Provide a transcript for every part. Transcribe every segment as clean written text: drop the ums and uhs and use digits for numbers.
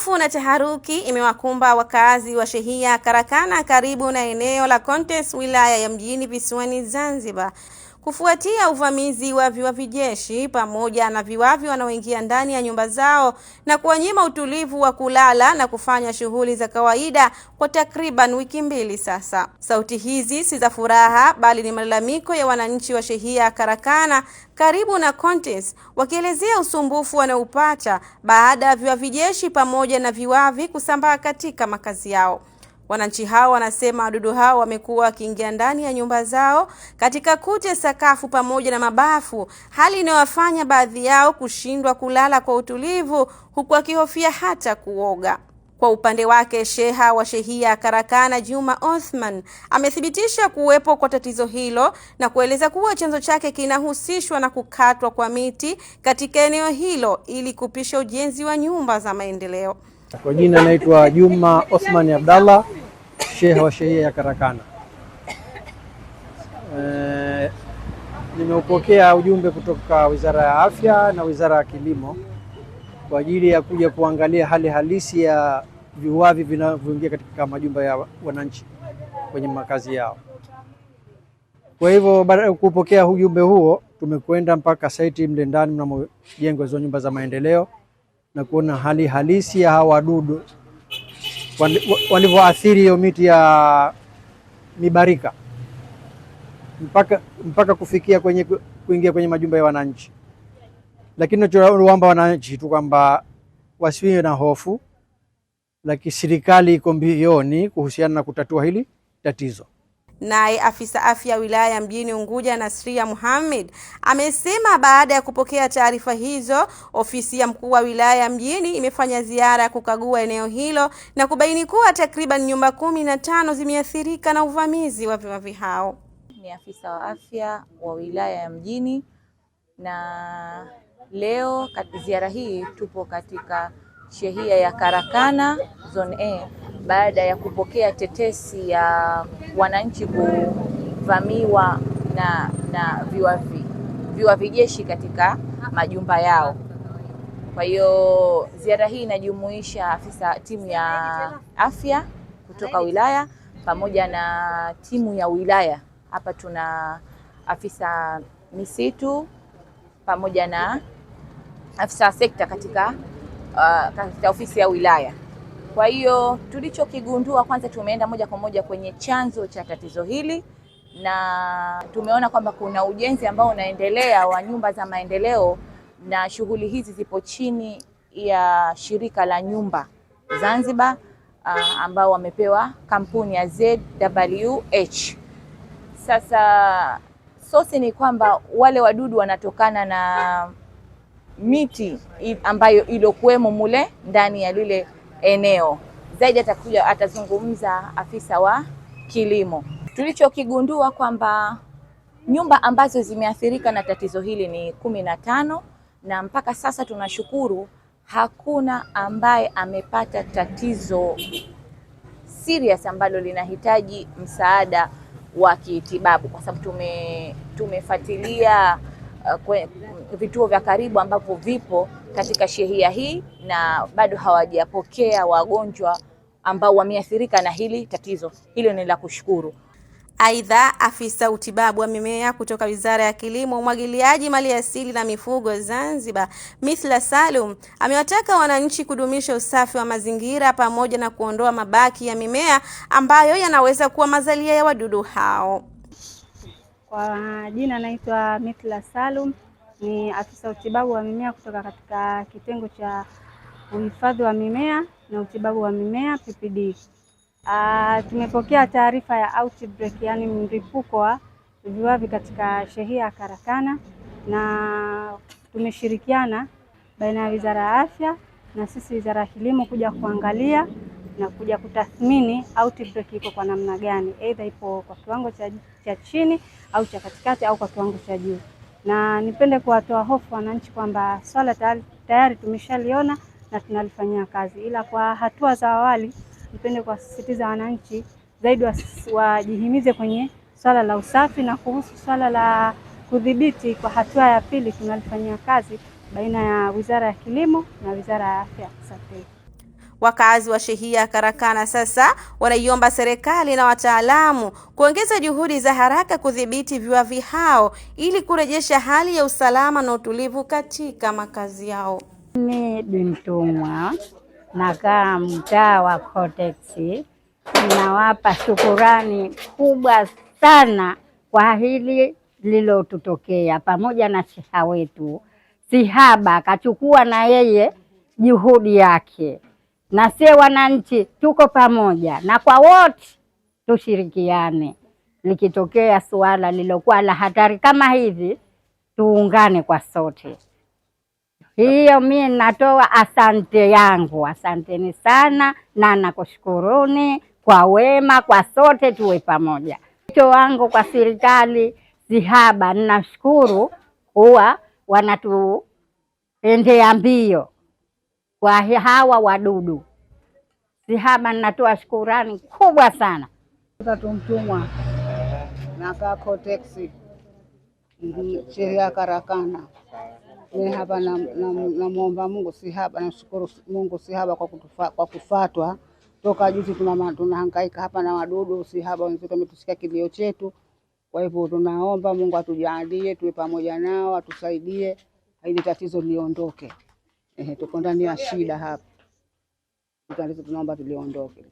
Hofu na taharuki imewakumba wakazi wa shehia Karakana karibu na eneo la Kontes wilaya ya Mjini visiwani Zanzibar kufuatia uvamizi wa viwavi jeshi pamoja na viwavi wanaoingia ndani ya nyumba zao na kuwanyima utulivu wa kulala na kufanya shughuli za kawaida kwa takriban wiki mbili sasa. Sauti hizi si za furaha bali ni malalamiko ya wananchi wa shehia Karakana karibu na Kontes wakielezea usumbufu wanaopata baada ya viwavi jeshi pamoja na viwavi kusambaa katika makazi yao. Wananchi hao wanasema wadudu hao wamekuwa wakiingia ndani ya nyumba zao katika kuta, sakafu pamoja na mabafu, hali inayowafanya baadhi yao kushindwa kulala kwa utulivu huku wakihofia hata kuoga. Kwa upande wake, sheha wa shehia Karakana Juma Othman amethibitisha kuwepo kwa tatizo hilo na kueleza kuwa chanzo chake kinahusishwa na kukatwa kwa miti katika eneo hilo ili kupisha ujenzi wa nyumba za maendeleo. Kwa jina naitwa Juma Othman Abdallah, sheha wa shehia ya Karakana. Nimeupokea ujumbe kutoka Wizara ya Afya na Wizara ya Kilimo kwa ajili ya kuja kuangalia hali halisi ya viwavi vinavyoingia katika majumba ya wananchi kwenye makazi yao. Kwa hivyo baada ya kupokea ujumbe huo, tumekwenda mpaka site mle ndani mnamojengwa hizo nyumba za maendeleo na kuona hali halisi ya hawa wadudu walivyoathiri hiyo miti ya mibarika mpaka kufikia kuingia kwenye majumba ya wananchi. Lakini tunaomba wananchi tu kwamba wasiwe na hofu, lakini serikali iko mbioni kuhusiana na kutatua hili tatizo. Naye afisa afya wilaya ya Mjini Unguja Nasria Muhammad amesema baada ya kupokea taarifa hizo, ofisi ya mkuu wa wilaya ya Mjini imefanya ziara ya kukagua eneo hilo na kubaini kuwa takriban nyumba 15 zimeathirika na uvamizi wa viwavi hao. Ni afisa wa afya wa wilaya ya Mjini na leo katika ziara hii tupo katika shehia ya Karakana Zone A baada ya kupokea tetesi ya wananchi kuvamiwa na viwavi jeshi katika majumba yao. Kwa hiyo ziara hii inajumuisha timu ya afya kutoka wilaya pamoja na timu ya wilaya. Hapa tuna afisa misitu pamoja na afisa sekta katika ofisi ya wilaya. Kwa hiyo tulichokigundua, kwanza tumeenda moja kwa moja kwenye chanzo cha tatizo hili na tumeona kwamba kuna ujenzi ambao unaendelea wa nyumba za maendeleo, na shughuli hizi zipo chini ya shirika la nyumba Zanzibar ambao wamepewa kampuni ya ZWH. Sasa sosi ni kwamba wale wadudu wanatokana na miti ambayo ilokuwemo mule ndani ya lile eneo. Zaidi atakuja atazungumza afisa wa kilimo. Tulichokigundua kwamba nyumba ambazo zimeathirika na tatizo hili ni 15 na mpaka sasa tunashukuru hakuna ambaye amepata tatizo serious ambalo linahitaji msaada wa kitibabu, kwa sababu tumefuatilia vituo vya karibu ambapo vipo katika shehia hii na bado hawajapokea wagonjwa ambao wameathirika na hili tatizo. Hilo ni la kushukuru. Aidha, afisa utibabu wa mimea kutoka Wizara ya Kilimo, Umwagiliaji, Maliasili na Mifugo Zanzibar, Mithla Salum, amewataka wananchi kudumisha usafi wa mazingira pamoja na kuondoa mabaki ya mimea ambayo yanaweza kuwa mazalia ya wadudu hao. Kwa jina naitwa Mithla Salum, ni afisa utibabu wa mimea kutoka katika kitengo cha uhifadhi wa mimea na utibabu wa mimea PPD. Tumepokea taarifa ya outbreak, yani mlipuko wa viwavi katika shehia ya Karakana, na tumeshirikiana baina ya Wizara ya Afya na sisi Wizara ya Kilimo kuja kuangalia na kuja kutathmini outbreak iko kwa namna gani, aidha ipo kwa kiwango cha chini au cha katikati au kwa kiwango cha juu. Na nipende kuwatoa hofu wananchi kwamba swala tayari tumeshaliona na tunalifanyia kazi, ila kwa hatua za awali nipende kuwasisitiza wananchi zaidi wajihimize kwenye swala la usafi, na kuhusu swala la kudhibiti kwa hatua ya pili tunalifanyia kazi baina ya Wizara ya Kilimo na Wizara ya Afya. Asante. Wakazi wa shehia Karakana sasa wanaiomba serikali na wataalamu kuongeza juhudi za haraka kudhibiti viwavi hao ili kurejesha hali ya usalama na utulivu katika makazi yao. Mimi Bintumwa nakaa mtaa wa Cortex. Nawapa shukurani kubwa sana kwa hili lilotutokea, pamoja na sheha wetu Sihaba akachukua na yeye juhudi yake, na sie wananchi tuko pamoja, na kwa wote tushirikiane. Likitokea suala lilokuwa la hatari kama hivi, tuungane kwa sote. Hiyo mimi natoa asante yangu, asanteni sana na nakushukuruni kwa wema, kwa sote tuwe pamoja. Wito wangu kwa serikali Sihaba, ninashukuru huwa wanatuendea mbio kwa hawa wadudu. Sihaba ninatoa shukurani kubwa sana. Mtumwa nakaa Cortex shehia Karakana. Mimi hapa namuomba Mungu Sihaba, nashukuru Mungu Sihaba kwa kufatwa. Toka juzi tunahangaika hapa na wadudu. Sihaba wenzetu wametusikia kilio chetu. Kwa hivyo tunaomba Mungu atujalie tuwe pamoja nao, atusaidie ili tatizo liondoke. Tuko ndani ya shida hapa. Tatizo tunaomba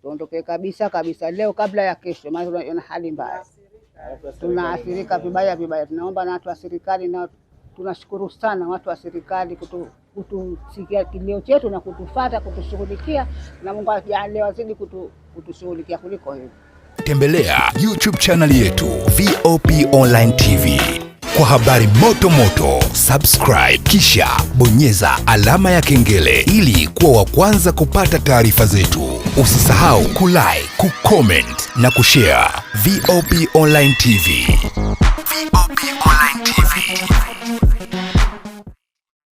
tuondoke kabisa kabisa leo kabla ya kesho, maana tuna hali mbaya. Tunaathirika vibaya. Tunaomba na watu wa serikali, na tunashukuru sana watu wa serikali kutusikia kilio chetu na kutufuata, kutushughulikia, na Mungu ajalie wazidi kutushughulikia kuliko hivi. Tembelea YouTube channel yetu VOP Online TV kwa habari moto, subscribe kisha bonyeza alama ya kengele ili kuwa wa kwanza kupata taarifa zetu. Usisahau kulike, kucomment na kushare. VOP Online TV.